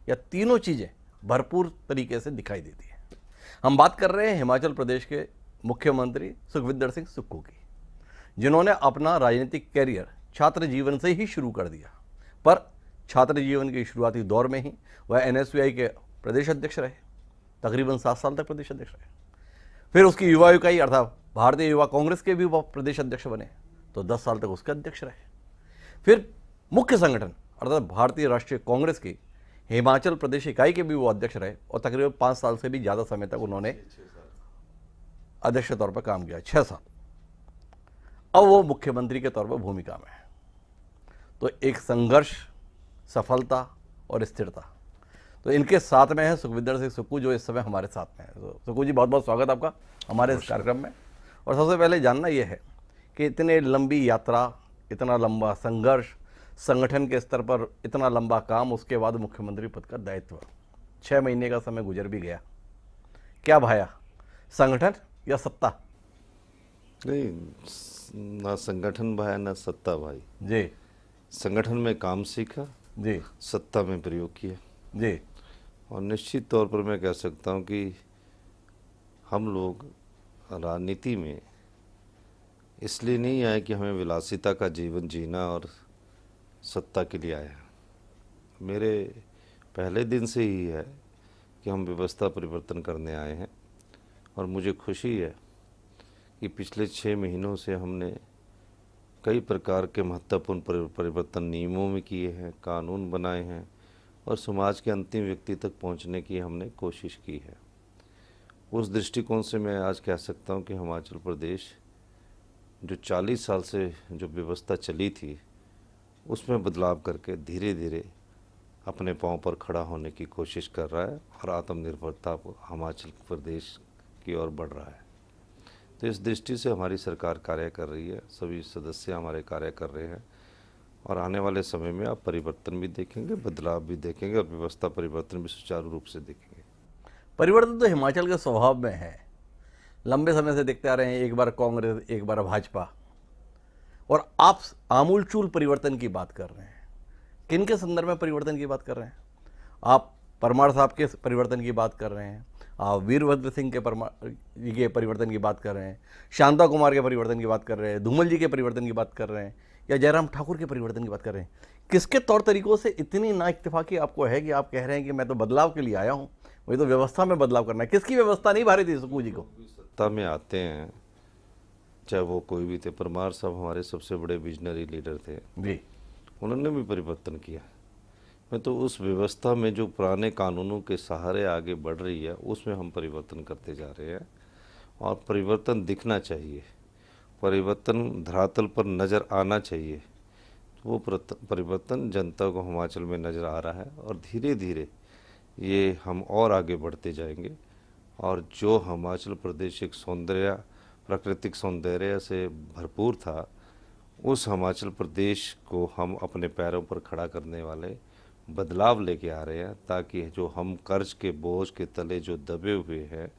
या तीनों चीज़ें भरपूर तरीके से दिखाई देती है। हम बात कर रहे हैं हिमाचल प्रदेश के मुख्यमंत्री सुखविंदर सिंह सुक्खू की, जिन्होंने अपना राजनीतिक कैरियर छात्र जीवन से ही शुरू कर दिया। पर छात्र जीवन के शुरुआती दौर में ही वह एनएसयूआई के प्रदेश अध्यक्ष रहे, तकरीबन 7 साल तक प्रदेश अध्यक्ष रहे। फिर उसकी युवा इकाई अर्थात भारतीय युवा कांग्रेस के भी वह प्रदेश अध्यक्ष बने, तो 10 साल तक उसके अध्यक्ष रहे। फिर मुख्य संगठन अर्थात भारतीय राष्ट्रीय कांग्रेस की हिमाचल प्रदेश इकाई के भी वो अध्यक्ष रहे और तकरीबन 5 साल से भी ज़्यादा समय तक उन्होंने अध्यक्ष के तौर पर काम किया, 6 साल। अब वो मुख्यमंत्री के तौर पर भूमिका में है। तो एक संघर्ष, सफलता और स्थिरता, तो इनके साथ में है सुखविंदर सिंह सुक्खू, जो इस समय हमारे साथ में है। तो सुक्खू जी, बहुत बहुत स्वागत आपका हमारे इस कार्यक्रम में। और सबसे पहले जानना यह है कि इतने लंबी यात्रा, इतना लंबा संघर्ष, संगठन के स्तर पर इतना लंबा काम, उसके बाद मुख्यमंत्री पद का दायित्व, 6 महीने का समय गुजर भी गया, क्या भाया, संगठन या सत्ता? नहीं, ना संगठन भाई ना सत्ता भाई जी। संगठन में काम सीखा जी। सत्ता में प्रयोग किया जी। और निश्चित तौर पर मैं कह सकता हूं कि हम लोग राजनीति में इसलिए नहीं आए कि हमें विलासिता का जीवन जीना और सत्ता के लिए आए हैं। मेरे पहले दिन से ही है कि हम व्यवस्था परिवर्तन करने आए हैं और मुझे खुशी है कि पिछले 6 महीनों से हमने कई प्रकार के महत्वपूर्ण परिवर्तन नियमों में किए हैं, कानून बनाए हैं और समाज के अंतिम व्यक्ति तक पहुंचने की हमने कोशिश की है। उस दृष्टिकोण से मैं आज कह सकता हूं कि हिमाचल प्रदेश जो 40 साल से जो व्यवस्था चली थी उसमें बदलाव करके धीरे धीरे अपने पांव पर खड़ा होने की कोशिश कर रहा है और आत्मनिर्भरता हिमाचल प्रदेश की ओर बढ़ रहा है। तो इस दृष्टि से हमारी सरकार कार्य कर रही है, सभी सदस्य हमारे कार्य कर रहे हैं और आने वाले समय में आप परिवर्तन भी देखेंगे, बदलाव भी देखेंगे और व्यवस्था परिवर्तन भी सुचारू रूप से देखेंगे। परिवर्तन तो हिमाचल के स्वभाव में है, लंबे समय से देखते आ रहे हैं, एक बार कांग्रेस एक बार भाजपा, और आप आमूलचूल परिवर्तन की बात कर रहे हैं। किन के संदर्भ में परिवर्तन की बात कर रहे हैं? आप परमार साहब के परिवर्तन की बात कर रहे हैं, आप वीरभद्र सिंह के जी के परिवर्तन की बात कर रहे हैं, शांता कुमार के परिवर्तन की बात कर रहे हैं, धूमल जी के परिवर्तन की बात कर रहे हैं, या जयराम ठाकुर के परिवर्तन की बात कर रहे हैं? किसके तौर तरीकों से इतनी ना इत्तेफाकी आपको है कि आप कह रहे हैं कि मैं तो बदलाव के लिए आया हूँ, वही तो व्यवस्था में बदलाव करना है? किसकी व्यवस्था नहीं भारी थी सुक्खू जी को? सत्ता में आते हैं चाहे वो कोई भी थे, परमार साहब हमारे सबसे बड़े विजनरी लीडर थे जी, उन्होंने भी परिवर्तन किया। मैं तो उस व्यवस्था में जो पुराने कानूनों के सहारे आगे बढ़ रही है उसमें हम परिवर्तन करते जा रहे हैं और परिवर्तन दिखना चाहिए, परिवर्तन धरातल पर नज़र आना चाहिए। तो वो परिवर्तन जनता को हिमाचल में नज़र आ रहा है और धीरे धीरे ये हम और आगे बढ़ते जाएंगे और जो हिमाचल प्रदेश एक प्राकृतिक सौंदर्य से भरपूर था, उस हिमाचल प्रदेश को हम अपने पैरों पर खड़ा करने वाले बदलाव लेके आ रहे हैं, ताकि जो हम कर्ज के बोझ के तले जो दबे हुए हैं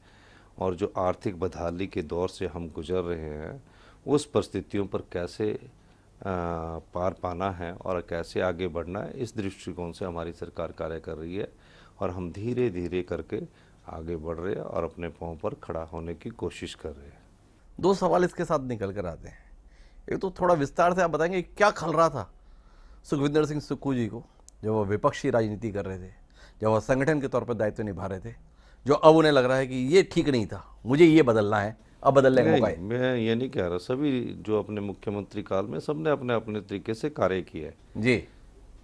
और जो आर्थिक बदहाली के दौर से हम गुजर रहे हैं, उस परिस्थितियों पर कैसे पार पाना है और कैसे आगे बढ़ना है, इस दृष्टिकोण से हमारी सरकार कार्य कर रही है और हम धीरे धीरे करके आगे बढ़ रहे हैं और अपने पांव पर खड़ा होने की कोशिश कर रहे हैं। 2 सवाल इसके साथ निकल कर आते हैं। एक तो थोड़ा विस्तार से आप बताएंगे क्या खल रहा था सुखविंदर सिंह सुक्खू जी को जब वह विपक्षी राजनीति कर रहे थे, जब वह संगठन के तौर पर दायित्व निभा रहे थे, जो अब उन्हें लग रहा है कि ये ठीक नहीं था, मुझे ये बदलना है, अब बदलने का मौका है? मैं ये नहीं कह रहा, सभी जो अपने मुख्यमंत्री काल में सबने अपने अपने तरीके से कार्य किया है जी।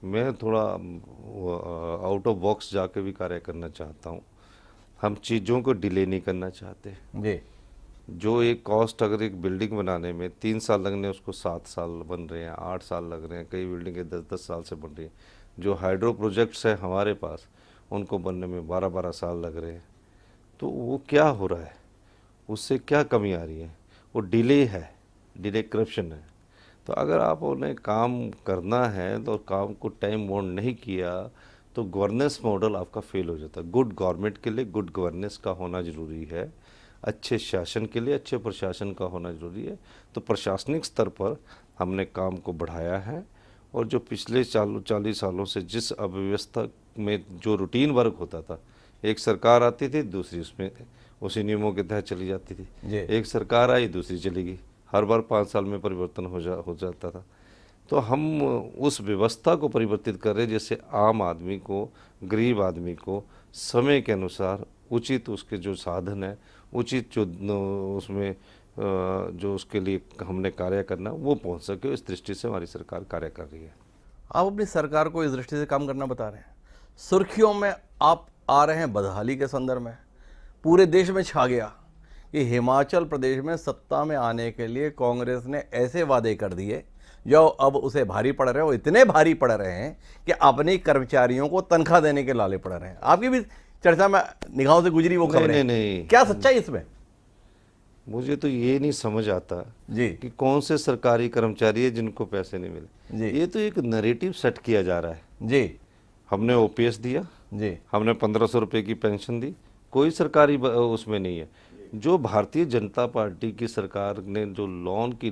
मैं थोड़ा आउट ऑफ बॉक्स जाके भी कार्य करना चाहता हूँ। हम चीज़ों को डिले नहीं करना चाहते जी। जो एक कॉस्ट अगर एक बिल्डिंग बनाने में 3 साल लगने उसको 7 साल बन रहे हैं, 8 साल लग रहे हैं, कई बिल्डिंगें 10-10 साल से बन रही हैं। जो हाइड्रो प्रोजेक्ट्स हैं हमारे पास उनको बनने में 12-12 साल लग रहे हैं। तो वो क्या हो रहा है, उससे क्या कमी आ रही है? वो डिले है, डिले करप्शन है। तो अगर आप उन्हें काम करना है तो काम को टाइम बाउंड नहीं किया तो गवर्नेंस मॉडल आपका फेल हो जाता है। गुड गवर्नमेंट के लिए गुड गवर्नेंस का होना ज़रूरी है, अच्छे शासन के लिए अच्छे प्रशासन का होना जरूरी है। तो प्रशासनिक स्तर पर हमने काम को बढ़ाया है और जो पिछले 40 सालों से जिस अव्यवस्था में जो रूटीन वर्क होता था, एक सरकार आती थी, दूसरी उसमें उसी नियमों के तहत चली जाती थी, एक सरकार आई, दूसरी चली गई, हर बार 5 साल में परिवर्तन हो जाता था। तो हम उस व्यवस्था को परिवर्तित कर रहे, जैसे आम आदमी को, गरीब आदमी को समय के अनुसार उचित उसके जो साधन है, उचित जो उसमें जो उसके लिए हमने कार्य करना वो पहुंच सके, इस दृष्टि से हमारी सरकार कार्य कर रही है। आप अपनी सरकार को इस दृष्टि से काम करना बता रहे हैं। सुर्खियों में आप आ रहे हैं बदहाली के संदर्भ में। पूरे देश में छा गया कि हिमाचल प्रदेश में सत्ता में आने के लिए कांग्रेस ने ऐसे वादे कर दिए जो अब उसे भारी पड़ रहे हैं, वो इतने भारी पड़ रहे हैं कि अपने कर्मचारियों को तनख्वाह देने के लाले पड़ रहे हैं। आपकी भी चर्चा में निगाहों से गुजरी वो खबरें। नहीं, क्या सच्चाई इसमें? मुझे तो ये नहीं समझ आता जी कि कौन से सरकारी कर्मचारी है जिनको पैसे नहीं मिले। जी ये तो एक नैरेटिव सेट किया जा रहा है। जी हमने ओपीएस दिया, जी हमने 1500 रुपये की पेंशन दी, कोई सरकारी उसमें नहीं है। जो भारतीय जनता पार्टी की सरकार ने जो लोन की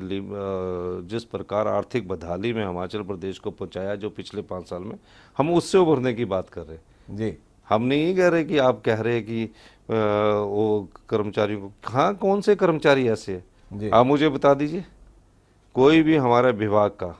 जिस प्रकार आर्थिक बदहाली में हिमाचल प्रदेश को पहुंचाया जो पिछले 5 साल में, हम उससे उभरने की बात कर रहे हैं। जी हम नहीं कह रहे कि आप कह रहे हैं कि वो कर्मचारियों को, हाँ कौन से कर्मचारी ऐसे जी। है आप मुझे बता दीजिए। कोई भी हमारे विभाग का,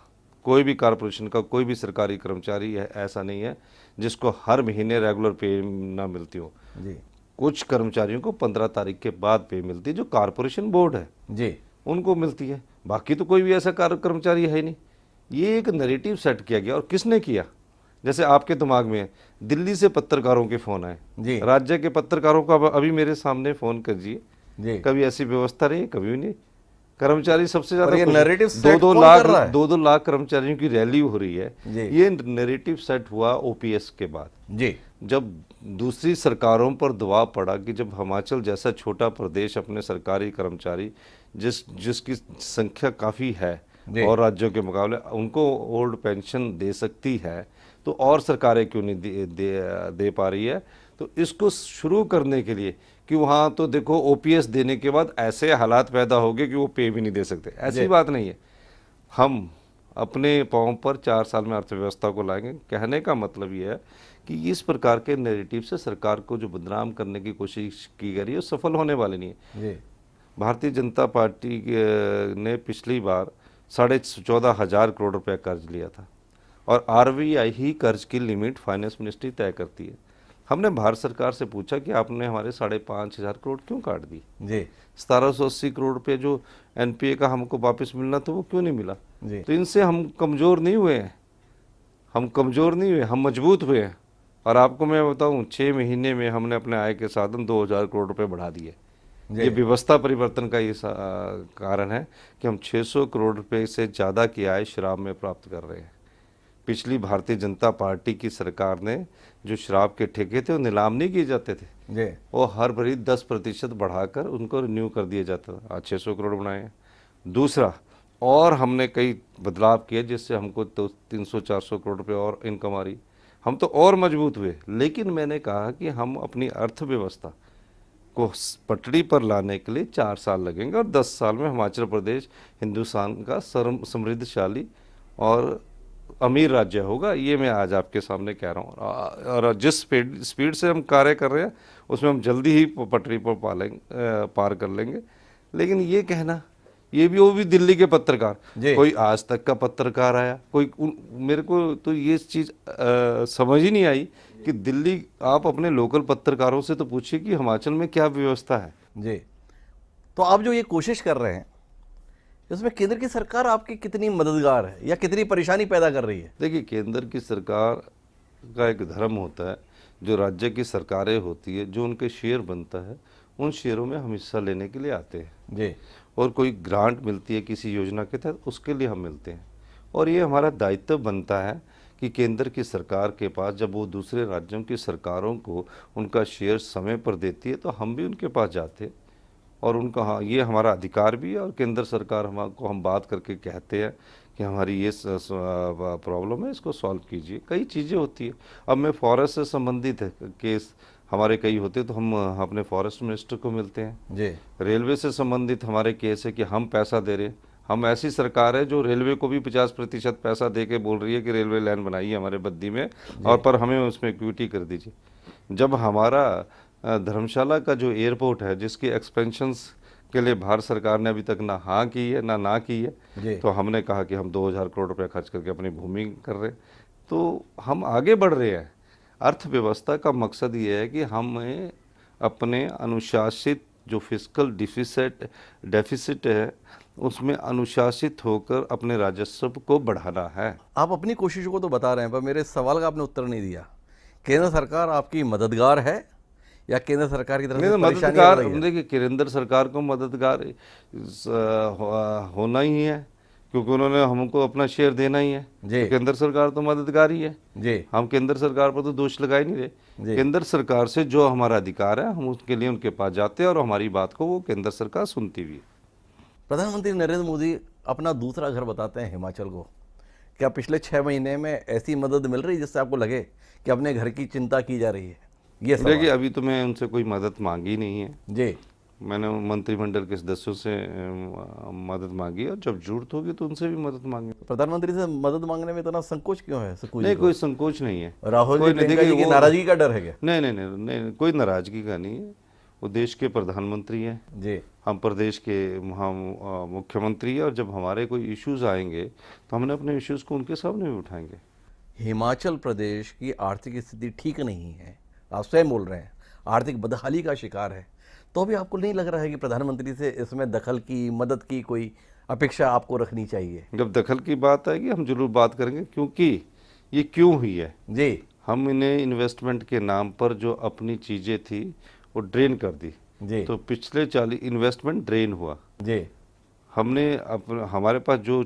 कोई भी कॉरपोरेशन का, कोई भी सरकारी कर्मचारी है ऐसा नहीं है जिसको हर महीने रेगुलर पे ना मिलती हो। जी कुछ कर्मचारियों को 15 तारीख के बाद पे मिलती है, जो कॉरपोरेशन बोर्ड है जी उनको मिलती है, बाकी तो कोई भी ऐसा कर्मचारी है ही नहीं। ये एक नैरेटिव सेट किया गया। और किसने किया? जैसे आपके दिमाग में है, दिल्ली से पत्रकारों के फोन आए, जी राज्य के पत्रकारों का अभी मेरे सामने फोन कीजिए, जी। कभी ऐसी व्यवस्था रही, कभी भी नहीं। कर्मचारी सबसे और ये ज्यादा narrative set 2-2 कौन लाख कर रहा है? 2-2 लाख कर्मचारियों की रैली हो रही है। जी। ये नैरेटिव सेट हुआ ओपीएस के बाद, जी जब दूसरी सरकारों पर दबाव पड़ा कि जब हिमाचल जैसा छोटा प्रदेश अपने सरकारी कर्मचारी जिसकी संख्या काफ़ी है जी। और राज्यों के मुकाबले उनको ओल्ड पेंशन दे सकती है, तो और सरकारें क्यों नहीं दे पा रही है। तो इसको शुरू करने के लिए कि वहाँ तो देखो ओपीएस देने के बाद ऐसे हालात पैदा हो गए कि वो पे भी नहीं दे सकते, ऐसी बात नहीं है। हम अपने पाँव पर 4 साल में अर्थव्यवस्था को लाएंगे। कहने का मतलब ये है कि इस प्रकार के नैरेटिव से सरकार को जो बदनाम करने की कोशिश की गई है, सफल होने वाली नहीं है। जी भारतीय जनता पार्टी ने पिछली बार 14,500 करोड़ रुपया कर्ज लिया था और आरबीआई ही कर्ज की लिमिट फाइनेंस मिनिस्ट्री तय करती है। हमने भारत सरकार से पूछा कि आपने हमारे 5,500 करोड़ क्यों काट दी? जी 1780 करोड़ रुपये जो एनपीए का हमको वापस मिलना था वो क्यों नहीं मिला? जी तो इनसे हम कमज़ोर नहीं हुए हैं, हम कमज़ोर नहीं हुए, हम मजबूत हुए हैं। और आपको मैं बताऊं, 6 महीने में हमने अपने आय के साधन 2,000 करोड़ रुपए बढ़ा दिए। ये व्यवस्था परिवर्तन का ये कारण है कि हम 600 करोड़ रुपए से ज़्यादा की आय शराब में प्राप्त कर रहे हैं। पिछली भारतीय जनता पार्टी की सरकार ने जो शराब के ठेके थे वो नीलाम नहीं किए जाते थे, जी वो हर भरी 10% बढ़ाकर उनको रिन्यू कर दिया जाता था। आज 600 करोड़ बनाए हैं। दूसरा, और हमने कई बदलाव किए जिससे हमको तो 300-400 करोड़ रुपए और इनकम आ रही, हम तो और मजबूत हुए। लेकिन मैंने कहा कि हम अपनी अर्थव्यवस्था को पटड़ी पर लाने के लिए 4 साल लगेंगे और 10 साल में हिमाचल प्रदेश हिंदुस्तान का समृद्धशाली और अमीर राज्य होगा। ये मैं आज आपके सामने कह रहा हूँ। और जिस स्पीड से हम कार्य कर रहे हैं उसमें हम जल्दी ही पटरी पर पार कर लेंगे। लेकिन ये कहना, ये भी वो भी दिल्ली के पत्रकार, कोई आज तक का पत्रकार आया, कोई मेरे को तो ये चीज़ समझ ही नहीं आई कि दिल्ली, आप अपने लोकल पत्रकारों से तो पूछिए कि हिमाचल में क्या व्यवस्था है। जी। तो आप जो ये कोशिश कर रहे हैं इसमें केंद्र की सरकार आपकी कितनी मददगार है या कितनी परेशानी पैदा कर रही है? देखिए, केंद्र की सरकार का एक धर्म होता है, जो राज्य की सरकारें होती है, जो उनके शेयर बनता है उन शेयरों में हम हिस्सा लेने के लिए आते हैं जी। और कोई ग्रांट मिलती है किसी योजना के तहत, उसके लिए हम मिलते हैं। और ये हमारा दायित्व बनता है कि केंद्र की सरकार के पास जब वो दूसरे राज्यों की सरकारों को उनका शेयर समय पर देती है तो हम भी उनके पास जाते हैं और उनका, हाँ, ये हमारा अधिकार भी है। और केंद्र सरकार हमको, हम बात करके कहते हैं कि हमारी ये प्रॉब्लम है, इसको सॉल्व कीजिए। कई चीज़ें होती है। अब मैं फॉरेस्ट से संबंधित है केस हमारे कई होते हैं तो हम अपने फॉरेस्ट मिनिस्टर को मिलते हैं। जी। रेलवे से संबंधित हमारे केस है कि हम पैसा दे रहे हैं, हम ऐसी सरकार है जो रेलवे को भी 50% पैसा दे के बोल रही है कि रेलवे लाइन बनाइए हमारे बद्दी में, और पर हमें उसमें इक्विटी कर दीजिए। जब हमारा धर्मशाला का जो एयरपोर्ट है, जिसकी एक्सपेंशंस के लिए भारत सरकार ने अभी तक ना हाँ की है ना की है, तो हमने कहा कि हम 2000 करोड़ रुपया खर्च करके अपनी भूमि कर रहे हैं। तो हम आगे बढ़ रहे हैं। अर्थव्यवस्था का मकसद ये है कि हमें अपने अनुशासित जो फिस्कल डेफिसिट है उसमें अनुशासित होकर अपने राजस्व को बढ़ाना है। आप अपनी कोशिशों को तो बता रहे हैं, पर मेरे सवाल का आपने उत्तर नहीं दिया। केंद्र सरकार आपकी मददगार है या केंद्र सरकार की तरफ से परेशानी आ रही है? देखिए, केंद्र सरकार को मददगार होना ही है, क्योंकि उन्होंने हमको अपना शेयर देना ही है। जी। तो केंद्र सरकार तो मददगार ही है जी हम केंद्र सरकार पर तो दोष लगा ही नहीं रहे। केंद्र सरकार से जो हमारा अधिकार है हम उसके लिए उनके पास जाते हैं, और हमारी बात को वो केंद्र सरकार सुनती भी है। प्रधानमंत्री नरेंद्र मोदी अपना दूसरा घर बताते हैं हिमाचल को। क्या पिछले 6 महीने में ऐसी मदद मिल रही जिससे आपको लगे कि अपने घर की चिंता की जा रही है? ये सवाल। देखिए, अभी तो मैं उनसे कोई मदद मांगी नहीं है जी। मैंने मंत्रिमंडल के सदस्यों से मदद मांगी, और जब जरूरत होगी तो उनसे भी मदद मांगी। प्रधानमंत्री से मदद मांगने में इतना संकोच क्यों है सुक्कू जी नहीं, को? कोई संकोच नहीं है। राहुल कोई जी, प्रियंका जी की नाराजगी का डर है क्या? नहीं, कोई नाराजगी का नहीं है। वो देश के प्रधानमंत्री हैं जी। हम प्रदेश के मुख्यमंत्री हैं, और जब हमारे कोई इश्यूज आएंगे तो हमने अपने इश्यूज को उनके सामने भी उठाएंगे। हिमाचल प्रदेश की आर्थिक स्थिति ठीक नहीं है, आप स्वयं बोल रहे हैं, आर्थिक बदहाली का शिकार है, तो भी आपको नहीं लग रहा है कि प्रधानमंत्री से इसमें दखल की, मदद की कोई अपेक्षा आपको रखनी चाहिए? जब दखल की बात आएगी हम जरूर बात करेंगे, क्योंकि ये क्यों हुई है। जी। हम इन्हें इन्वेस्टमेंट के नाम पर जो अपनी चीज़ें थी वो ड्रेन कर दी। जी। तो पिछले 40 इन्वेस्टमेंट ड्रेन हुआ। जी। हमने हमारे पास जो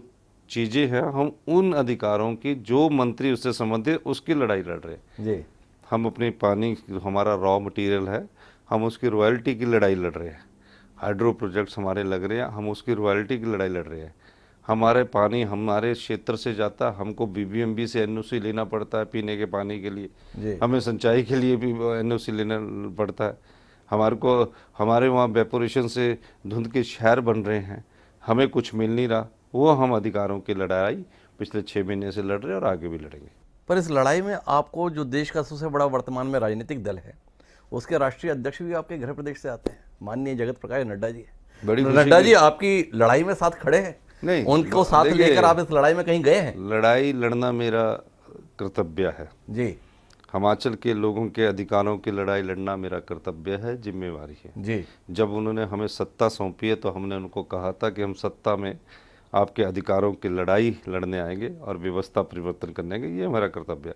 चीज़ें हैं, हम उन अधिकारों की जो मंत्री उससे संबंधित उसकी लड़ाई लड़ रहे हैं। जी। हम अपनी पानी, हमारा रॉ मटेरियल है, हम उसकी रॉयल्टी की लड़ाई लड़ रहे हैं। हाइड्रो प्रोजेक्ट्स हमारे लग रहे हैं, हम उसकी रॉयल्टी की लड़ाई लड़ रहे हैं। हमारे पानी हमारे क्षेत्र से जाता, हमको बीबीएमबी से एनओसी लेना पड़ता है पीने के पानी के लिए। हमें सिंचाई के लिए भी एनओसी लेना पड़ता है। हमारे वहाँ वेपोरेशन से धुंध के शहर बन रहे हैं, हमें कुछ मिल नहीं रहा। वो हम अधिकारों की लड़ाई पिछले 6 महीने से लड़ रहे हैं और आगे भी लड़ेंगे। पर इस लड़ाई में आपको, जो देश का सबसे बड़ा वर्तमान में राजनीतिक दल है, उसके राष्ट्रीय अध्यक्ष भी आपके गृह प्रदेश से आते हैं, माननीय जगत प्रकाश नड्डा जी। नड्डा जी आपकी लड़ाई में साथ खड़े हैं? नहीं, उनको साथ लेकर आप इस लड़ाई में कहीं गए हैं? लड़ाई लड़ना मेरा कर्तव्य है जी। हिमाचल के लोगों के अधिकारों की लड़ाई लड़ना मेरा कर्तव्य है, जिम्मेवारी है जी। जब उन्होंने हमें सत्ता सौंपी है तो हमने उनको कहा था कि हम सत्ता में आपके अधिकारों की लड़ाई लड़ने आएंगे और व्यवस्था परिवर्तन करने आएंगे। ये हमारा कर्तव्य है।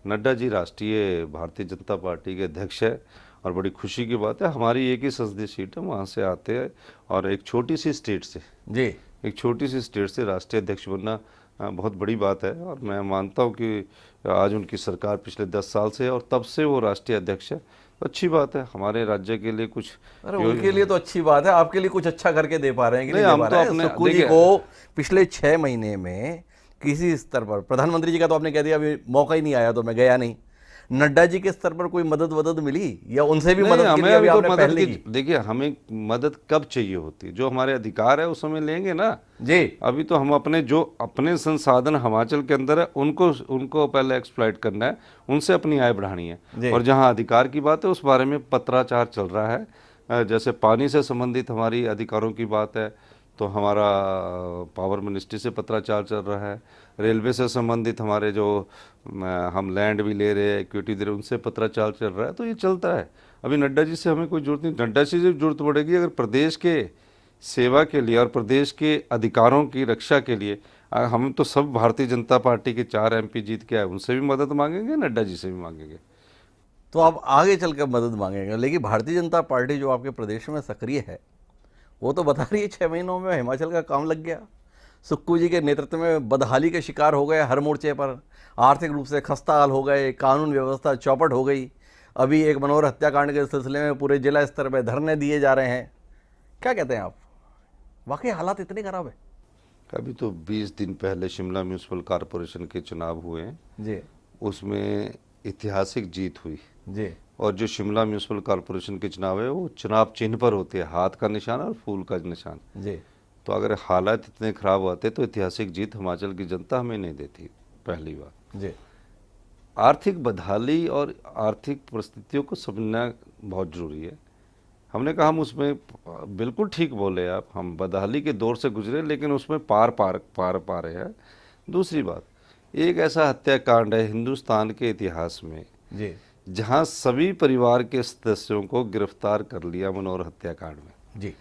नड्डा जी राष्ट्रीय भारतीय जनता पार्टी के अध्यक्ष है, और बड़ी खुशी की बात है, हमारी एक ही संसदीय सीट है, वहाँ से आते हैं, और एक छोटी सी स्टेट से, जी, एक छोटी सी स्टेट से राष्ट्रीय अध्यक्ष बनना बहुत बड़ी बात है। और मैं मानता हूँ कि आज उनकी सरकार पिछले 10 साल से है, और तब से वो राष्ट्रीय अध्यक्ष है, तो अच्छी बात है। हमारे राज्य के लिए कुछ, अरे उनके लिए तो अच्छी बात है, आपके लिए कुछ अच्छा करके दे पा रहे हैं कि नहीं दे हम पा तो रहे हैं? अपने सुक्कू जी को पिछले 6 महीने में किसी स्तर पर, प्रधानमंत्री जी का तो आपने कह दिया अभी मौका ही नहीं आया तो मैं गया नहीं, नड्डा जी के स्तर पर कोई मदद मिली या उनसे भी मदद के लिए अभी आपने पहले की? देखिए, हमें मदद कब चाहिए होती है, जो हमारे अधिकार है उस समय लेंगे ना जी। अभी तो हम अपने संसाधन हिमाचल के अंदर है उनको पहले एक्सप्लॉइट करना है, उनसे अपनी आय बढ़ानी है। और जहां अधिकार की बात है उस बारे में पत्राचार चल रहा है। जैसे पानी से संबंधित हमारी अधिकारों की बात है तो हमारा पावर मिनिस्ट्री से पत्राचार चल रहा है। रेलवे से संबंधित हमारे जो हम लैंड भी ले रहे हैं, इक्विटी दे रहे हैं, उनसे पत्राचार चल रहा है। तो ये चलता है। अभी नड्डा जी से हमें कोई जरूरत नहीं, नड्डा जी से जरूरत पड़ेगी अगर प्रदेश के सेवा के लिए और प्रदेश के अधिकारों की रक्षा के लिए। हम तो सब भारतीय जनता पार्टी के 4 MP जीत के आए, उनसे भी मदद मांगेंगे, नड्डा जी से भी मांगेंगे। तो आप आगे चल कर मदद मांगेंगे, लेकिन भारतीय जनता पार्टी जो आपके प्रदेश में सक्रिय है वो तो बता रही है 6 महीनों में हिमाचल का काम लग गया। सुक्कू जी के नेतृत्व में बदहाली के शिकार हो गए हर मोर्चे पर, आर्थिक रूप से खस्ता हाल हो गए, कानून व्यवस्था चौपट हो गई। अभी एक मनोहर हत्याकांड के सिलसिले में पूरे जिला स्तर पर धरने दिए जा रहे हैं। क्या कहते हैं आप, वाकई हालात इतने खराब है? अभी तो 20 दिन पहले शिमला म्यूनसिपल कॉरपोरेशन के चुनाव हुए हैं जी, उसमें ऐतिहासिक जीत हुई जी। और जो शिमला म्यूनसिपल कॉरपोरेशन के चुनाव है वो चुनाव चिन्ह पर होते हैं, हाथ का निशान और फूल का निशान। जी। तो अगर हालात इतने खराब होते तो ऐतिहासिक जीत हिमाचल की जनता हमें नहीं देती, पहली बात। जी आर्थिक बदहाली और आर्थिक परिस्थितियों को समझना बहुत ज़रूरी है। हमने कहा हम उसमें बिल्कुल ठीक बोले आप, हम बदहाली के दौर से गुजरे लेकिन उसमें पार पार पार पा रहे हैं। दूसरी बात, एक ऐसा हत्याकांड है हिंदुस्तान के इतिहास में जी जहां सभी परिवार के सदस्यों को गिरफ्तार कर लिया मनोहर हत्याकांड में, जी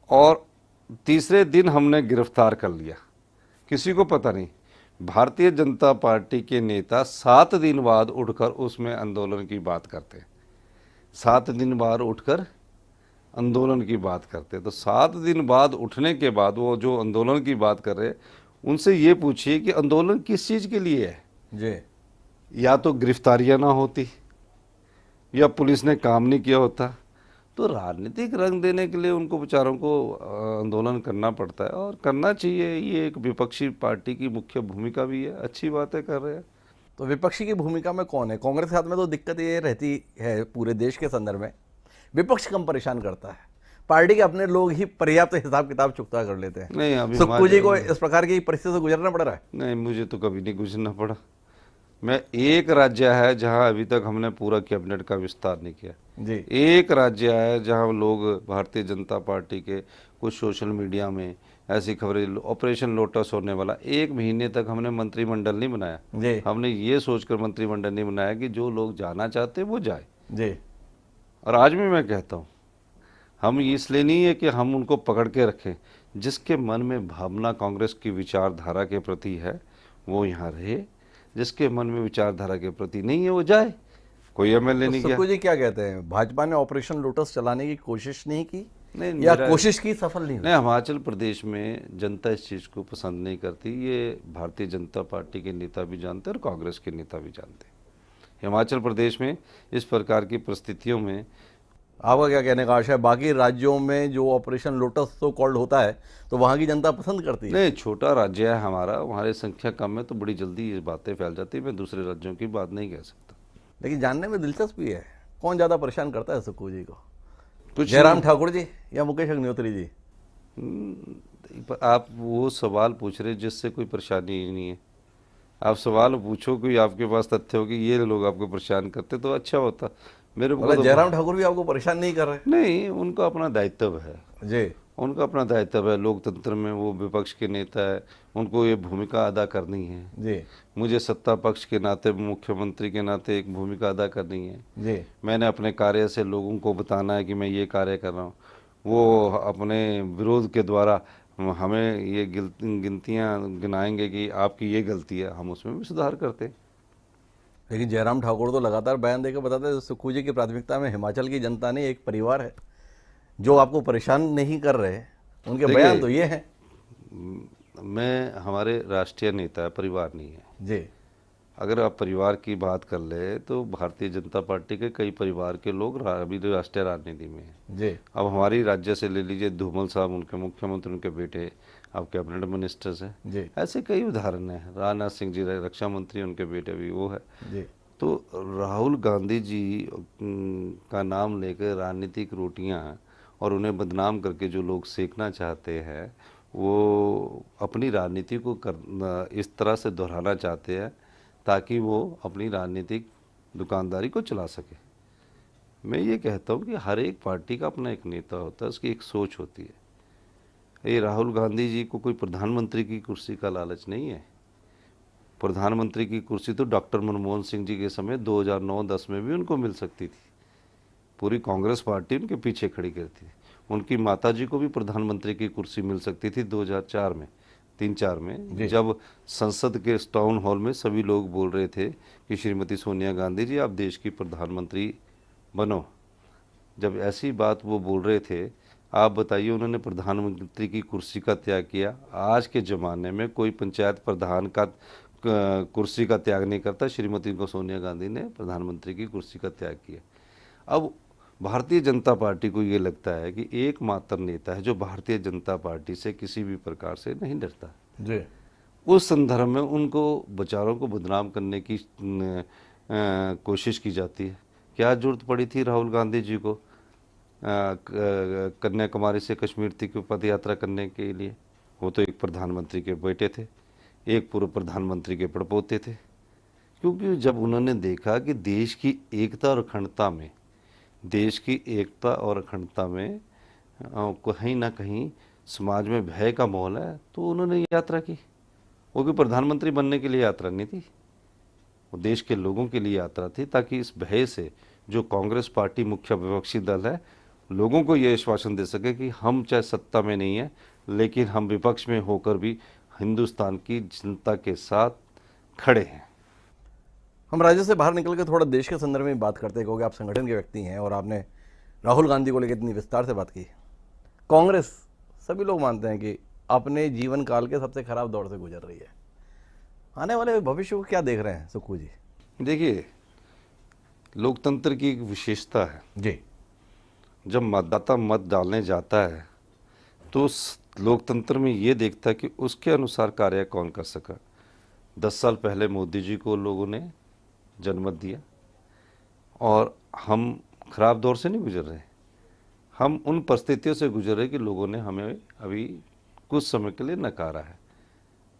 और तीसरे दिन हमने गिरफ्तार कर लिया, किसी को पता नहीं। भारतीय जनता पार्टी के नेता 7 दिन बाद उठकर उसमें आंदोलन की बात करते हैं, 7 दिन बाद उठकर आंदोलन की बात करते हैं। तो 7 दिन बाद उठने के बाद वो जो आंदोलन की बात कर रहे हैं, उनसे ये पूछिए कि आंदोलन किस चीज़ के लिए है। जी या तो गिरफ्तारियां ना होती, या पुलिस ने काम नहीं किया होता। तो राजनीतिक रंग देने के लिए उनको बेचारों को आंदोलन करना पड़ता है, और करना चाहिए। ये एक विपक्षी पार्टी की मुख्य भूमिका भी है, अच्छी बातें कर रहे हैं। तो विपक्षी की भूमिका में कौन है? कांग्रेस के साथ में तो दिक्कत ये रहती है पूरे देश के संदर्भ में, विपक्ष कम परेशान करता है, पार्टी के अपने लोग ही पर्याप्त हिसाब किताब चुकता कर लेते हैं। नहीं, अभी सुक्खू जी को इस प्रकार की परिस्थिति से गुजरना पड़ रहा है। नहीं, मुझे तो कभी नहीं गुजरना पड़ा। मैं एक राज्य है जहां अभी तक हमने पूरा कैबिनेट का विस्तार नहीं किया। जी एक राज्य है जहां लोग भारतीय जनता पार्टी के कुछ सोशल मीडिया में ऐसी खबरें, ऑपरेशन लोटस होने वाला, 1 महीने तक हमने मंत्रिमंडल नहीं बनाया। जी हमने ये सोचकर मंत्रिमंडल नहीं बनाया कि जो लोग जाना चाहते वो जाए। जी और आज भी मैं कहता हूँ, हम इसलिए नहीं है कि हम उनको पकड़ के रखें, जिसके मन में भावना कांग्रेस की विचारधारा के प्रति है वो यहाँ रहे, जिसके मन में विचारधारा के प्रति नहीं है वो जाए। कोई एमएलए तो नहीं गया। सुक्खू जी क्या कहते हैं, भाजपा ने ऑपरेशन लोटस चलाने की कोशिश नहीं की नहीं, या मेरा- कोशिश की सफल नहीं हुई? नहीं, हिमाचल प्रदेश में जनता इस चीज़ को पसंद नहीं करती। ये भारतीय जनता पार्टी के नेता भी जानते हैं और कांग्रेस के नेता भी जानते हैं। हिमाचल प्रदेश में इस प्रकार की परिस्थितियों में आपका क्या कहने का आशा है? बाकी राज्यों में जो ऑपरेशन लोटस तो कॉल्ड होता है तो वहाँ की जनता पसंद करती है। नहीं, छोटा राज्य है हमारा, हमारी संख्या कम है तो बड़ी जल्दी ये बातें फैल जाती है। मैं दूसरे राज्यों की बात नहीं कह सकता। लेकिन जानने में दिलचस्पी है, कौन ज़्यादा परेशान करता है सुक्खू जी को, कुछ जयराम ठाकुर जी या मुकेश अग्निहोत्री जी? आप वो सवाल पूछ रहे जिससे कोई परेशानी ही नहीं है। आप सवाल पूछो कोई आपके पास तथ्य हो कि ये लोग आपको परेशान करते तो अच्छा होता। मेरे को मतलब तो जयराम ठाकुर भी आपको परेशान नहीं कर रहे? नहीं, उनका अपना दायित्व है। जी उनका अपना दायित्व है, लोकतंत्र में वो विपक्ष के नेता है, उनको ये भूमिका अदा करनी है। जी मुझे सत्ता पक्ष के नाते, मुख्यमंत्री के नाते एक भूमिका अदा करनी है। जी मैंने अपने कार्य से लोगों को बताना है कि मैं ये कार्य कर रहा हूँ। वो अपने विरोध के द्वारा हमें ये गिनतियाँ गिनाएंगे कि आपकी ये गलती है, हम उसमें भी सुधार करते हैं। लेकिन जयराम ठाकुर तो लगातार बयान देकर बताते हैं सुक्खू जी की प्राथमिकता में हिमाचल की जनता नहीं, एक परिवार है जो आपको परेशान नहीं कर रहे। उनके देखिए, बयान तो ये हैं। मैं हमारे राष्ट्रीय नेता है, परिवार नहीं है। जी अगर आप परिवार की बात कर ले तो भारतीय जनता पार्टी के कई परिवार के लोग अभी राष्ट्रीय राजनीति में हैं। जी अब हमारी राज्य से ले लीजिए, धूमल साहब, उनके मुख्यमंत्री, उनके बेटे अब कैबिनेट मिनिस्टर्स हैं। जी ऐसे कई उदाहरण हैं। राजनाथ सिंह जी रक्षा मंत्री, उनके बेटे भी वो है। जी तो राहुल गांधी जी का नाम लेकर राजनीतिक रोटियां और उन्हें बदनाम करके जो लोग सेकना चाहते हैं, वो अपनी राजनीति को इस तरह से दोहराना चाहते हैं ताकि वो अपनी राजनीतिक दुकानदारी को चला सके। मैं ये कहता हूँ कि हर एक पार्टी का अपना एक नेता होता है, उसकी एक सोच होती है। ये राहुल गांधी जी को कोई प्रधानमंत्री की कुर्सी का लालच नहीं है। प्रधानमंत्री की कुर्सी तो डॉक्टर मनमोहन सिंह जी के समय 2009-10 में भी उनको मिल सकती थी। पूरी कांग्रेस पार्टी उनके पीछे खड़ी करती थी। उनकी माताजी को भी प्रधानमंत्री की कुर्सी मिल सकती थी 2004 में, 3-4 में, जब संसद के टाउन हॉल में सभी लोग बोल रहे थे कि श्रीमती सोनिया गांधी जी आप देश की प्रधानमंत्री बनो। जब ऐसी बात वो बोल रहे थे, आप बताइए, उन्होंने प्रधानमंत्री की कुर्सी का त्याग किया। आज के ज़माने में कोई पंचायत प्रधान का कुर्सी का त्याग नहीं करता। श्रीमती को सोनिया गांधी ने प्रधानमंत्री की कुर्सी का त्याग किया। अब भारतीय जनता पार्टी को ये लगता है कि एकमात्र नेता है जो भारतीय जनता पार्टी से किसी भी प्रकार से नहीं डरता। जी उस संदर्भ में उनको बेचारों को बदनाम करने की कोशिश की जाती है। क्या जरूरत पड़ी थी राहुल गांधी जी को कन्याकुमारी से कश्मीर तक पद यात्रा करने के लिए। वो तो एक प्रधानमंत्री के बेटे थे, एक पूर्व प्रधानमंत्री के पड़पोते थे। क्योंकि जब उन्होंने देखा कि देश की एकता और अखंडता में, कहीं ना कहीं समाज में भय का माहौल है, तो उन्होंने यात्रा की। वो भी प्रधानमंत्री बनने के लिए यात्रा नहीं थी, वो देश के लोगों के लिए यात्रा थी, ताकि इस भय से जो कांग्रेस पार्टी मुख्य विपक्षी दल है, लोगों को ये आश्वासन दे सके कि हम चाहे सत्ता में नहीं है, लेकिन हम विपक्ष में होकर भी हिंदुस्तान की जनता के साथ खड़े हैं। हम राज्य से बाहर निकल के थोड़ा देश के संदर्भ में बात करते हैं, क्योंकि आप संगठन के व्यक्ति हैं और आपने राहुल गांधी को लेकर इतनी विस्तार से बात की। कांग्रेस, सभी लोग मानते हैं कि अपने जीवन काल के सबसे खराब दौर से गुजर रही है। आने वाले भविष्य को क्या देख रहे हैं सुक्खू जी? देखिए, लोकतंत्र की एक विशेषता है जी, जब मतदाता मत डालने जाता है तो उस लोकतंत्र में ये देखता है कि उसके अनुसार कार्य कौन कर सका। 10 साल पहले मोदी जी को लोगों ने जनमत दिया, और हम खराब दौर से नहीं गुजर रहे, हम उन परिस्थितियों से गुजर रहे कि लोगों ने हमें अभी कुछ समय के लिए नकारा है।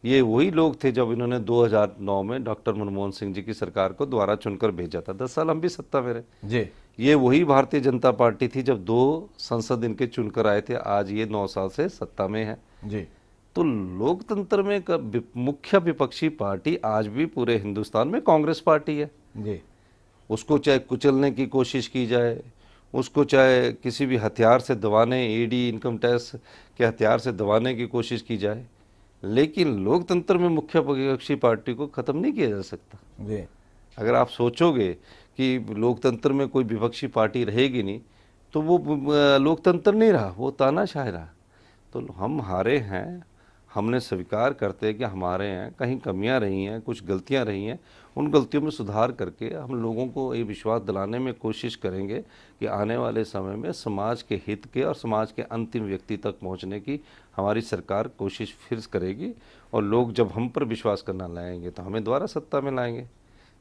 ये वही लोग थे जब इन्होंने 2009 में डॉक्टर मनमोहन सिंह जी की सरकार को दोबारा चुनकर भेजा था। 10 साल हम भी सत्ता में रहे। जी, ये वही भारतीय जनता पार्टी थी जब 2 संसद इनके चुनकर आए थे, आज ये 9 साल से सत्ता में है। जी, तो लोकतंत्र में मुख्य विपक्षी पार्टी आज भी पूरे हिंदुस्तान में कांग्रेस पार्टी है। जी, उसको चाहे कुचलने की कोशिश की जाए, उसको चाहे किसी भी हथियार से दबाने, ईडी, इनकम टैक्स के हथियार से दबाने की कोशिश की जाए, लेकिन लोकतंत्र में मुख्य विपक्षी पार्टी को ख़त्म नहीं किया जा सकता। जी, अगर आप सोचोगे कि लोकतंत्र में कोई विपक्षी पार्टी रहेगी नहीं, तो वो लोकतंत्र नहीं रहा, वो तानाशाही रहा। तो हम हारे हैं, हमने स्वीकार करते हैं कि हमारे हैं, कहीं कमियां रही हैं, कुछ गलतियां रही हैं, उन गलतियों में सुधार करके हम लोगों को ये विश्वास दिलाने में कोशिश करेंगे कि आने वाले समय में समाज के हित के और समाज के अंतिम व्यक्ति तक पहुंचने की हमारी सरकार कोशिश फिर करेगी, और लोग जब हम पर विश्वास करना लाएंगे तो हमें दोबारा सत्ता में लाएंगे।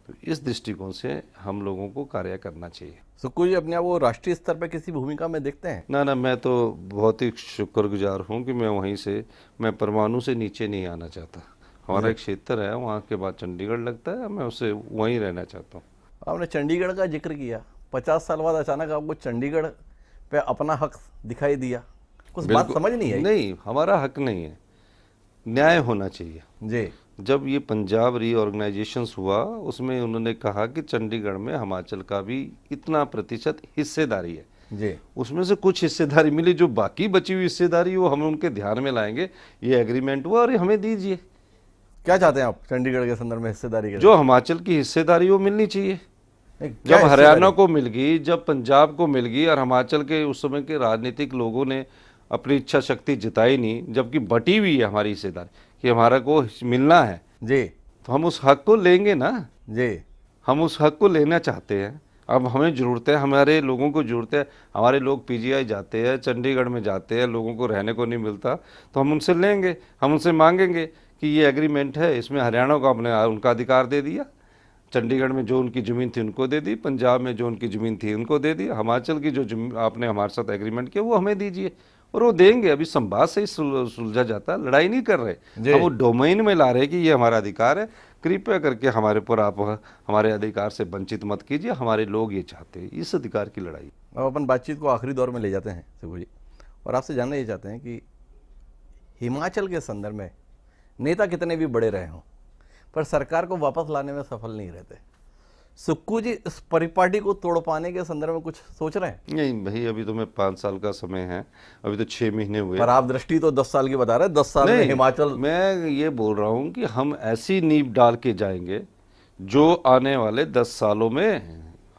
तो इस दृष्टिकोण से हम लोगों को कार्य करना चाहिए। सुक्खू जी अपने आप को राष्ट्रीय स्तर पर किसी भूमिका में देखते हैं? ना, मैं तो बहुत ही शुक्रगुजार हूँ कि मैं वहीं से, मैं परमाणु से नीचे नहीं आना चाहता। हमारा एक क्षेत्र है, वहाँ के बाद चंडीगढ़ लगता है, मैं उसे वहीं रहना चाहता हूँ। आपने चंडीगढ़ का जिक्र किया, 50 साल बाद अचानक आपको चंडीगढ़ पे अपना हक दिखाई दिया, कुछ बात समझ नहीं आई? नहीं, हमारा हक नहीं है, न्याय होना चाहिए। जी, जब ये पंजाब रीऑर्गेनाइजेशन हुआ, उसमें उन्होंने कहा कि चंडीगढ़ में हिमाचल का भी इतना प्रतिशत हिस्सेदारी है। जी, उसमें से कुछ हिस्सेदारी मिली, जो बाकी बची हुई हिस्सेदारी वो हम उनके ध्यान में लाएंगे। ये एग्रीमेंट हुआ और ये हमें दीजिए। क्या चाहते हैं आप चंडीगढ़ के संदर्भ में हिस्सेदारी के? जो हिमाचल की हिस्सेदारी वो मिलनी चाहिए। नहीं, क्या जब हरियाणा हिस्सेदारी? को मिल गई, जब पंजाब को मिल गई, और हिमाचल के उस समय के राजनीतिक लोगों ने अपनी इच्छा शक्ति जिताई नहीं, जबकि बटी हुई है हमारी हिस्सेदारी कि हमारा को मिलना है, जी, तो हम उस हक को लेंगे ना। जी, हम उस हक को लेना चाहते हैं। अब हमें ज़रूरत है, हमारे लोगों को ज़रूरत है। हमारे लोग पीजीआई जाते हैं, चंडीगढ़ में जाते हैं, लोगों को रहने को नहीं मिलता, तो हम उनसे लेंगे, हम उनसे मांगेंगे कि ये एग्रीमेंट है, इसमें हरियाणा को आपने उनका अधिकार दे दिया, चंडीगढ़ में जो उनकी ज़मीन थी उनको दे दी, पंजाब में जो उनकी ज़मीन थी उनको दे दी, हिमाचल की जो आपने हमारे साथ एग्रीमेंट किया वो हमें दीजिए, और वो देंगे। अभी संवाद से ही सुलझा जाता है, लड़ाई नहीं कर रहे, हम वो डोमेन में ला रहे कि ये हमारा अधिकार है, कृपया करके हमारे पर आप हमारे अधिकार से वंचित मत कीजिए, हमारे लोग ये चाहते हैं, इस अधिकार की लड़ाई। अब अपन बातचीत को आखिरी दौर में ले जाते हैं सुक्खू जी, और आपसे जानना ये चाहते हैं कि हिमाचल के संदर्भ में नेता कितने भी बड़े रहे हों, पर सरकार को वापस लाने में सफल नहीं रहते। सुक्खू जी इस परिपाटी को तोड़ पाने के संदर्भ में कुछ सोच रहे हैं? नहीं भाई, अभी तो मैं 5 साल का समय है, अभी तो 6 महीने हुए। पर आप दृष्टि तो 10 साल की बता रहे हैं, 10 साल में हिमाचल। मैं ये बोल रहा हूँ कि हम ऐसी नींव डाल के जाएंगे जो आने वाले 10 सालों में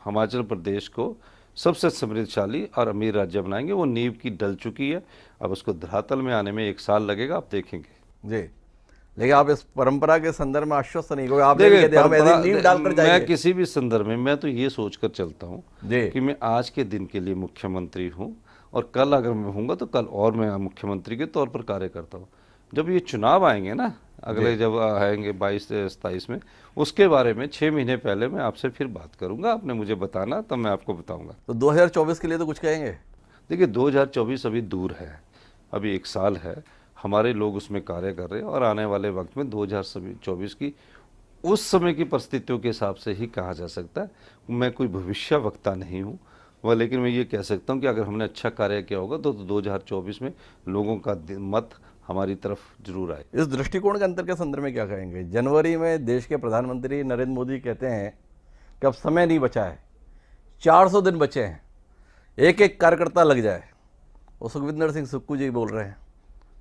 हिमाचल प्रदेश को सबसे समृद्धशाली और अमीर राज्य बनाएंगे। वो नींव की डल चुकी है, अब उसको धरातल में आने में 1 साल लगेगा, आप देखेंगे। जी, लेकिन आप इस परंपरा के संदर्भ में आश्वस्त नहीं, क्योंकि आप नींव डालकर जाएंगे। मैं किसी भी संदर्भ में, मैं तो ये सोचकर चलता हूँ जी, कि मैं आज के दिन के लिए मुख्यमंत्री हूँ, और कल अगर मैं हूँगा तो कल और मैं मुख्यमंत्री के तौर पर कार्य करता हूँ। जब ये चुनाव आएंगे ना, अगले जब आएंगे 22 से 27 में, उसके बारे में 6 महीने पहले मैं आपसे फिर बात करूंगा, आपने मुझे बताना, तब मैं आपको बताऊंगा। तो 2024 के लिए तो कुछ कहेंगे? देखिए 2024 अभी दूर है, अभी 1 साल है, हमारे लोग उसमें कार्य कर रहे हैं और आने वाले वक्त में 2024 की उस समय की परिस्थितियों के हिसाब से ही कहा जा सकता है। मैं कोई भविष्यवक्ता नहीं हूँ वह, लेकिन मैं ये कह सकता हूँ कि अगर हमने अच्छा कार्य किया होगा तो 2024 में लोगों का मत हमारी तरफ जरूर आए। इस दृष्टिकोण के अंतर के संदर्भ में क्या कहेंगे? जनवरी में देश के प्रधानमंत्री नरेंद्र मोदी कहते हैं कि अब समय नहीं बचा है, 400 दिन बचे हैं, एक एक कार्यकर्ता लग जाए। और सुखविंदर सिंह सुक्खू जी बोल रहे हैं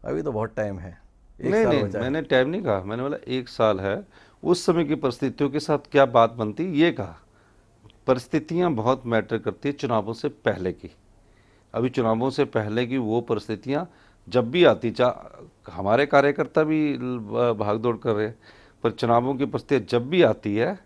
अभी तो बहुत टाइम है, नहीं नहीं, मैंने टाइम नहीं कहा, मैंने बोला 1 साल है, उस समय की परिस्थितियों के साथ क्या बात बनती ये कहा। परिस्थितियां बहुत मैटर करती है चुनावों से पहले की। अभी चुनावों से पहले की वो परिस्थितियां जब भी आती, हमारे कार्यकर्ता भी भाग दौड़ कर रहे हैं, पर चुनावों की परिस्थितियां जब भी आती है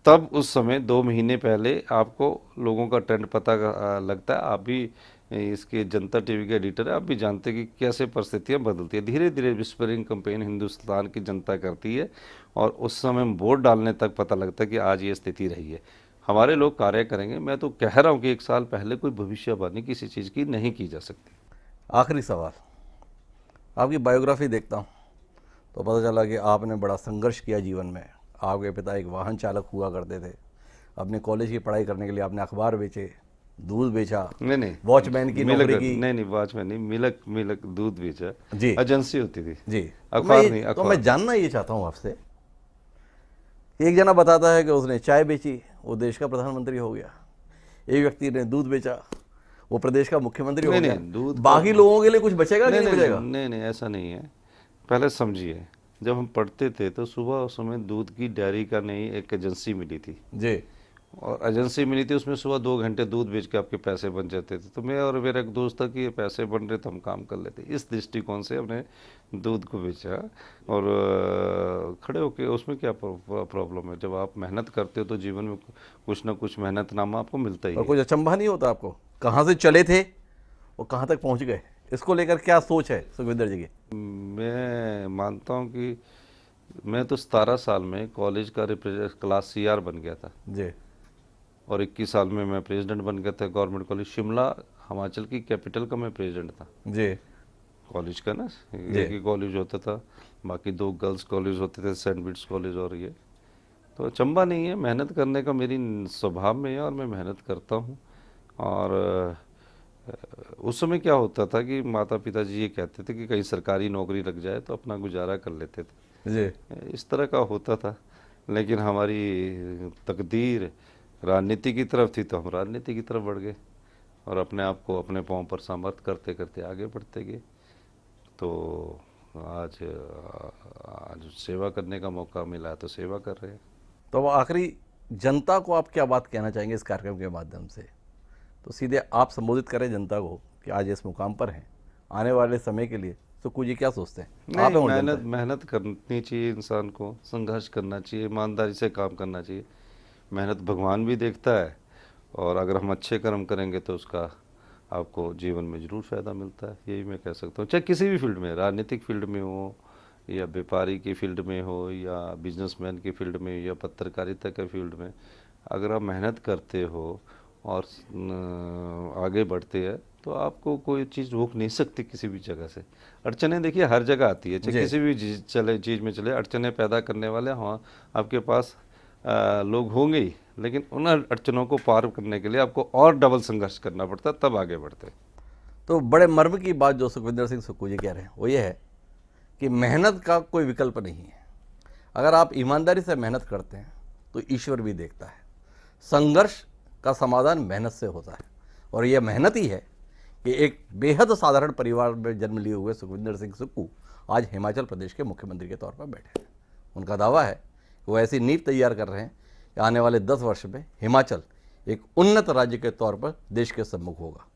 तब उस समय 2 महीने पहले आपको लोगों का ट्रेंड पता लगता है। आप भी इसके जनता टीवी के एडिटर है, आप भी जानते हैं कि कैसे परिस्थितियां बदलती है। धीरे धीरे विस्परिंग कैंपेन हिंदुस्तान की जनता करती है और उस समय वोट डालने तक पता लगता है कि आज ये स्थिति रही है। हमारे लोग कार्य करेंगे। मैं तो कह रहा हूँ कि 1 साल पहले कोई भविष्यवाणी किसी चीज़ की नहीं की जा सकती। आखिरी सवाल, आपकी बायोग्राफी देखता हूँ तो पता चला कि आपने बड़ा संघर्ष किया जीवन में। आपके पिता एक वाहन चालक हुआ करते थे, अपने कॉलेज की पढ़ाई करने के लिए आपने अखबार बेचे, दूध बेचा, नहीं, वॉचमैन की नौकरी की। नहीं, वॉचमैन नहीं, मिलक दूध बेचा जी, एजेंसी होती थी जी। अखबार नहीं, तो मैं जानना ये चाहता हूँ आपसे, एक जना बताता है कि उसने चाय बेची, वो देश का प्रधानमंत्री हो गया। एक व्यक्ति ने दूध बेचा, वो प्रदेश का मुख्यमंत्री हो गया। दूध बाकी लोगों के लिए कुछ बचेगा कि नहीं बचेगा? नहीं, ऐसा नहीं है। पहले समझिए, जब हम पढ़ते थे तो सुबह उस समय दूध की डेयरी का नहीं एक एजेंसी मिली थी जी, और एजेंसी मिली थी, उसमें सुबह 2 घंटे दूध बेच के आपके पैसे बन जाते थे। तो मैं और मेरा एक दोस्त था कि ये पैसे बन रहे तो हम काम कर लेते। इस दृष्टिकोण से हमने दूध को बेचा और खड़े होके उसमें क्या प्रॉब्लम है? जब आप मेहनत करते हो तो जीवन में कुछ ना कुछ मेहनतनामा आपको मिलता ही और है। कुछ अचंभा नहीं होता आपको कहाँ से चले थे और कहाँ तक पहुँच गए? इसको लेकर क्या सोच है सुखविंदर जी की? मैं मानता हूँ कि मैं तो 17 साल में कॉलेज का क्लास CR बन गया था जी, और 21 साल में मैं प्रेसिडेंट बन गया था गवर्नमेंट कॉलेज शिमला, हिमाचल की कैपिटल का मैं प्रेसिडेंट था जी, कॉलेज का ना। एक ही कॉलेज होता था, बाकी 2 गर्ल्स कॉलेज होते थे, सेंट बिट्स कॉलेज और ये। तो अचंभा नहीं है, मेहनत करने का मेरी स्वभाव में है और मैं मेहनत करता हूँ। और उस समय क्या होता था कि माता पिताजी ये कहते थे कि कहीं सरकारी नौकरी लग जाए तो अपना गुजारा कर लेते थे, जी। इस तरह का होता था। लेकिन हमारी तकदीर राजनीति की तरफ थी तो हम राजनीति की तरफ बढ़ गए और अपने आप को अपने पाँव पर सामर्थ करते करते आगे बढ़ते गए। तो आज सेवा करने का मौका मिला तो सेवा कर रहे हैं। तो अब आखिरी जनता को आप क्या बात कहना चाहेंगे इस कार्यक्रम के माध्यम से? तो सीधे आप संबोधित करें जनता को कि आज इस मुकाम पर हैं, आने वाले समय के लिए सुक्खू जी क्या सोचते हैं? आप हैं और जनता है। मेहनत करनी चाहिए, इंसान को संघर्ष करना चाहिए, ईमानदारी से काम करना चाहिए। मेहनत भगवान भी देखता है और अगर हम अच्छे कर्म करेंगे तो उसका आपको जीवन में ज़रूर फ़ायदा मिलता है। यही मैं कह सकता हूँ, चाहे किसी भी फील्ड में, राजनीतिक फील्ड में हो या व्यापारी की फील्ड में हो या बिजनेसमैन की फील्ड में या पत्रकारिता के फील्ड में, अगर आप मेहनत करते हो और आगे बढ़ते हैं तो आपको कोई चीज़ रोक नहीं सकती किसी भी जगह से। अड़चने देखिए हर जगह आती है, चाहे किसी भी चीज़ में चले, अड़चने पैदा करने वाले हाँ आपके पास लोग होंगे ही, लेकिन उन अड़चनों को पार करने के लिए आपको और डबल संघर्ष करना पड़ता है, तब आगे बढ़ते हैं। तो बड़े मर्म की बात जो सुखविंदर सिंह सुक्खू जी कह रहे हैं वो ये है कि मेहनत का कोई विकल्प नहीं है। अगर आप ईमानदारी से मेहनत करते हैं तो ईश्वर भी देखता है। संघर्ष का समाधान मेहनत से होता है और यह मेहनत ही है कि एक बेहद साधारण परिवार में जन्म लिए हुए सुखविंदर सिंह सुक्खू आज हिमाचल प्रदेश के मुख्यमंत्री के तौर पर बैठे हैं। उनका दावा है कि वो ऐसी नींव तैयार कर रहे हैं कि आने वाले 10 वर्ष में हिमाचल एक उन्नत राज्य के तौर पर देश के सम्मुख होगा।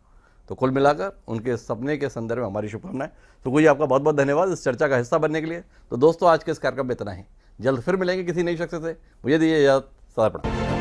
तो कुल मिलाकर उनके सपने के संदर्भ में हमारी शुभकामनाएं। सुक्खू जी आपका बहुत बहुत धन्यवाद इस चर्चा का हिस्सा बनने के लिए। तो दोस्तों आज के इस कार्यक्रम में इतना ही, जल्द फिर मिलेंगे किसी नई शख्स से। मुझे दीजिए इजाजत, सदा प्रणाम।